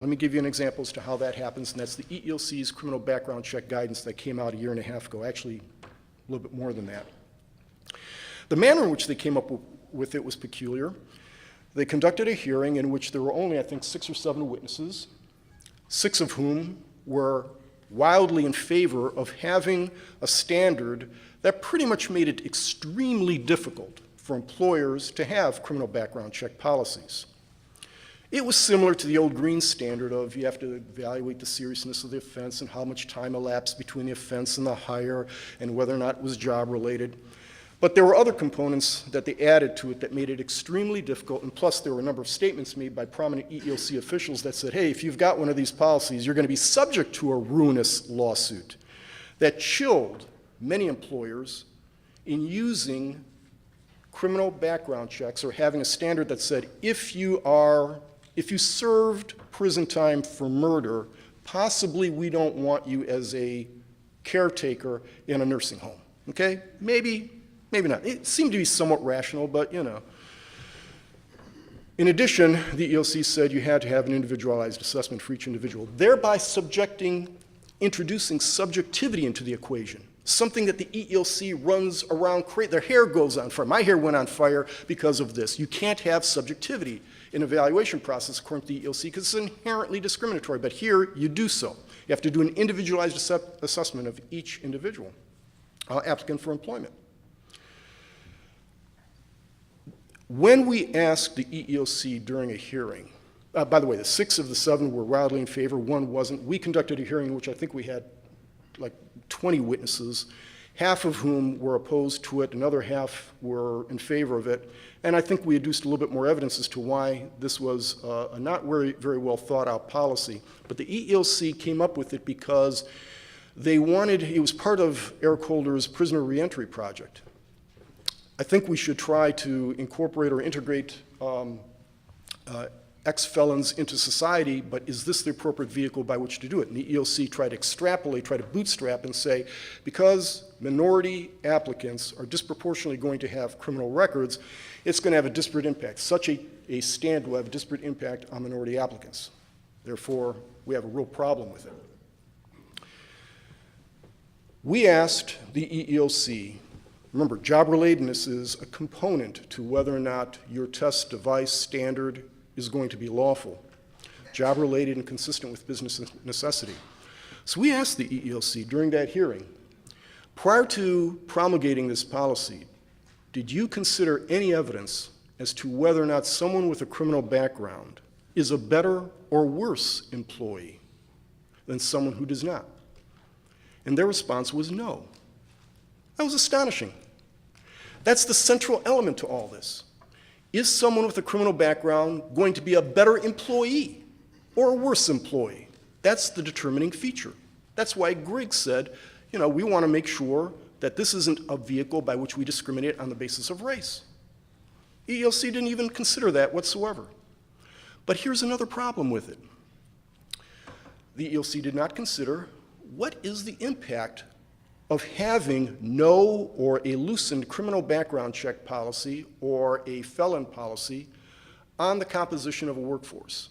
Let me give you an example as to how that happens, and that's the EEOC's criminal background check guidance that came out a year and a half ago, actually a little bit more than that. The manner in which they came up with it was peculiar. They conducted a hearing in which there were only, I think, 6 or 7 witnesses, 6 of whom were wildly in favor of having a standard that pretty much made it extremely difficult for employers to have criminal background check policies. It was similar to the old Green standard of you have to evaluate the seriousness of the offense and how much time elapsed between the offense and the hire and whether or not it was job-related. But there were other components that they added to it that made it extremely difficult, and plus there were a number of statements made by prominent EEOC officials that said, hey, if you've got one of these policies, you're going to be subject to a ruinous lawsuit. That chilled many employers in using criminal background checks or having a standard that said if you served prison time for murder, possibly we don't want you as a caretaker in a nursing home. Okay? Maybe not. It seemed to be somewhat rational, but you know. In addition, the EEOC said you had to have an individualized assessment for each individual, thereby introducing subjectivity into the equation, something that the EEOC runs around crazy. Their hair goes on fire. My hair went on fire because of this. You can't have subjectivity in an evaluation process according to the EEOC because it's inherently discriminatory, but here you do so. You have to do an individualized assessment of each individual applicant for employment. When we asked the EEOC during a hearing, by the way, the 6 of the 7 were wildly in favor, 1 wasn't. We conducted a hearing in which I think we had like 20 witnesses, half of whom were opposed to it, another half were in favor of it, and I think we adduced a little bit more evidence as to why this was a not very well thought out policy. But the EEOC came up with it because they wanted, it was part of Eric Holder's prisoner reentry project. I think we should try to incorporate or integrate ex-felons into society, but is this the appropriate vehicle by which to do it? And the EEOC tried to extrapolate, try to bootstrap and say, because minority applicants are disproportionately going to have criminal records, it's going to have a disparate impact. Such a stand will have a disparate impact on minority applicants. Therefore, we have a real problem with it. We asked the EEOC, remember, job-relatedness is a component to whether or not your test device standard is going to be lawful, job-related and consistent with business necessity. So we asked the EEOC during that hearing, prior to promulgating this policy, did you consider any evidence as to whether or not someone with a criminal background is a better or worse employee than someone who does not? And their response was no. That was astonishing. That's the central element to all this. Is someone with a criminal background going to be a better employee or a worse employee? That's the determining feature. That's why Griggs said, you know, we want to make sure that this isn't a vehicle by which we discriminate on the basis of race. EEOC didn't even consider that whatsoever. But here's another problem with it. The EEOC did not consider what is the impact of having no or a loosened criminal background check policy or a felon policy on the composition of a workforce.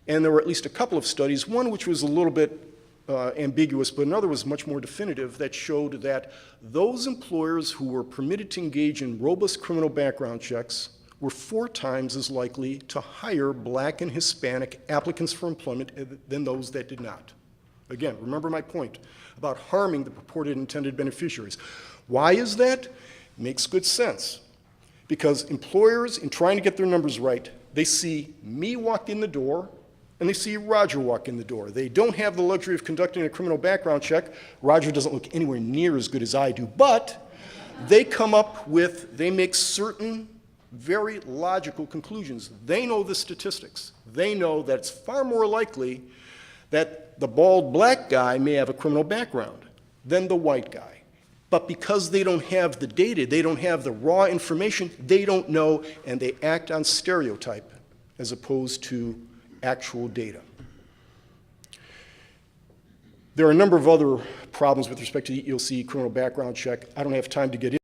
And there were at least a couple of studies, one which was a little bit ambiguous, but another was much more definitive, that showed that those employers who were permitted to engage in robust criminal background checks were 4 times as likely to hire Black and Hispanic applicants for employment than those that did not. Again, remember my point about harming the purported intended beneficiaries. Why is that? Makes good sense. Because employers, in trying to get their numbers right, they see me walk in the door and they see Roger walk in the door. They don't have the luxury of conducting a criminal background check. Roger doesn't look anywhere near as good as I do, but they make certain very logical conclusions. They know the statistics. They know that it's far more likely that the bald Black guy may have a criminal background than the white guy. But because they don't have the data, they don't have the raw information, they don't know, and they act on stereotype as opposed to actual data. There are a number of other problems with respect to the EEOC criminal background check. I don't have time to get into